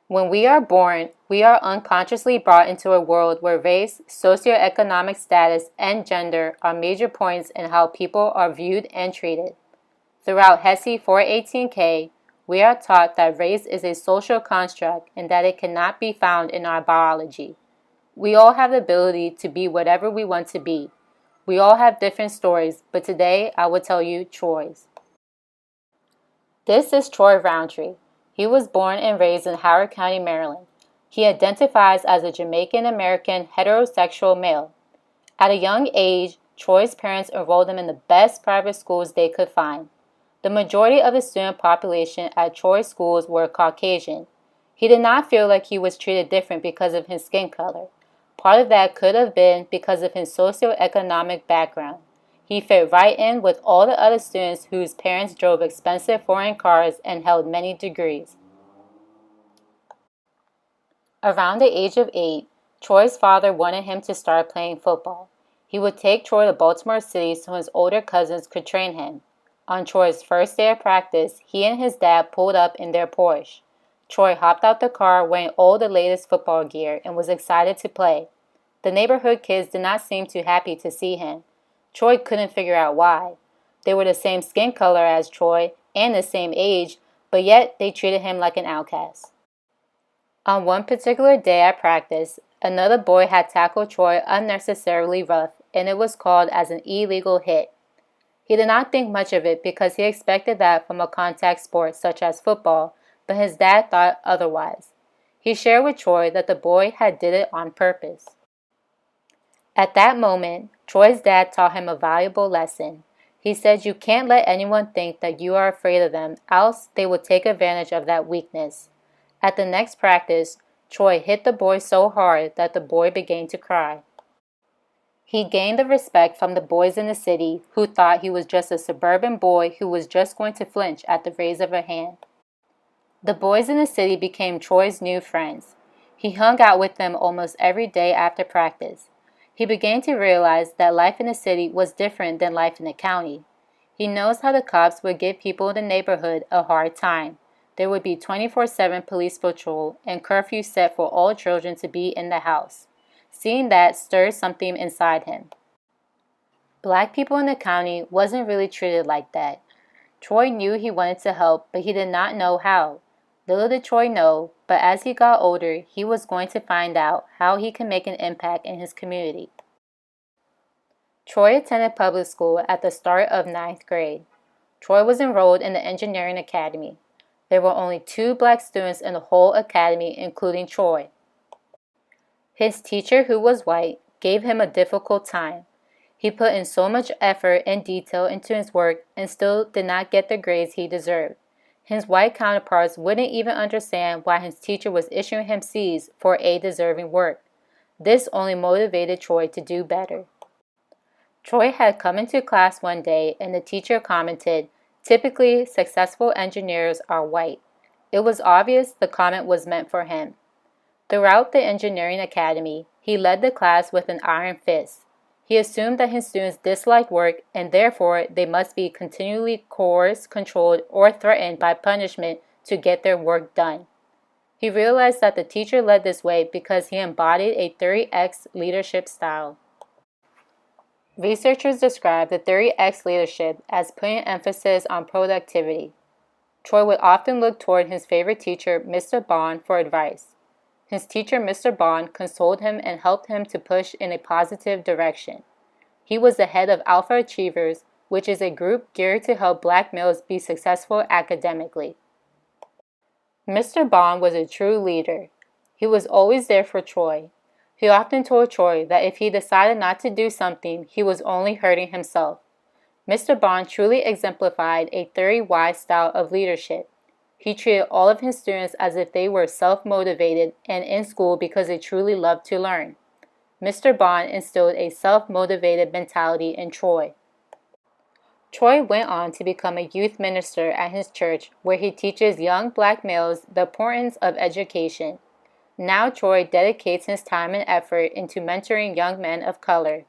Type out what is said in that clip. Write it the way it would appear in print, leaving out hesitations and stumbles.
When we are born, we are unconsciously brought into a world where race, socioeconomic status, and gender are major points in how people are viewed and treated. Throughout HESI 418K, we are taught that race is a social construct and that it cannot be found in our biology. We all have the ability to be whatever we want to be. We all have different stories, but today I will tell you Troy's. This is Troy Roundtree. He was born and raised in Howard County, Maryland. He identifies as a Jamaican-American heterosexual male. At a young age, Troy's parents enrolled him in the best private schools they could find. The majority of the student population at Troy's schools were Caucasian. He did not feel like he was treated different because of his skin color. Part of that could have been because of his socioeconomic background. He fit right in with all the other students whose parents drove expensive foreign cars and held many degrees. Around the age of 8, Troy's father wanted him to start playing football. He would take Troy to Baltimore City so his older cousins could train him. On Troy's first day of practice, he and his dad pulled up in their Porsche. Troy hopped out the car wearing all the latest football gear and was excited to play. The neighborhood kids did not seem too happy to see him. Troy couldn't figure out why. They were the same skin color as Troy and the same age, but yet they treated him like an outcast. On one particular day at practice, another boy had tackled Troy unnecessarily rough, and it was called as an illegal hit. He did not think much of it because he expected that from a contact sport such as football, but his dad thought otherwise. He shared with Troy that the boy had did it on purpose. At that moment, Troy's dad taught him a valuable lesson. He said you can't let anyone think that you are afraid of them, else they will take advantage of that weakness. At the next practice, Troy hit the boy so hard that the boy began to cry. He gained the respect from the boys in the city who thought he was just a suburban boy who was just going to flinch at the raise of a hand. The boys in the city became Troy's new friends. He hung out with them almost every day after practice. He began to realize that life in the city was different than life in the county. He knows how the cops would give people in the neighborhood a hard time. There would be 24/7 police patrol and curfew set for all children to be in the house. Seeing that stirred something inside him. Black people in the county wasn't really treated like that. Troy knew he wanted to help, but he did not know how. Little did Troy know, but as he got older, he was going to find out how he could make an impact in his community. Troy attended public school at the start of 9th grade. Troy was enrolled in the engineering academy. There were only 2 black students in the whole academy, including Troy. His teacher, who was white, gave him a difficult time. He put in so much effort and detail into his work and still did not get the grades he deserved. His white counterparts wouldn't even understand why his teacher was issuing him C's for A-deserving work. This only motivated Troy to do better. Troy had come into class one day and the teacher commented, "Typically, successful engineers are white." It was obvious the comment was meant for him. Throughout the engineering academy, he led the class with an iron fist. He assumed that his students disliked work and therefore they must be continually coerced, controlled, or threatened by punishment to get their work done. He realized that the teacher led this way because he embodied a 30X leadership style. Researchers describe the 30X leadership as putting emphasis on productivity. Troy would often look toward his favorite teacher, Mr. Bond, for advice. His teacher, Mr. Bond, consoled him and helped him to push in a positive direction. He was the head of Alpha Achievers, which is a group geared to help black males be successful academically. Mr. Bond was a true leader. He was always there for Troy. He often told Troy that if he decided not to do something, he was only hurting himself. Mr. Bond truly exemplified a 30Y style of leadership. He treated all of his students as if they were self-motivated and in school because they truly loved to learn. Mr. Bond instilled a self-motivated mentality in Troy. Troy went on to become a youth minister at his church where he teaches young black males the importance of education. Now Troy dedicates his time and effort into mentoring young men of color.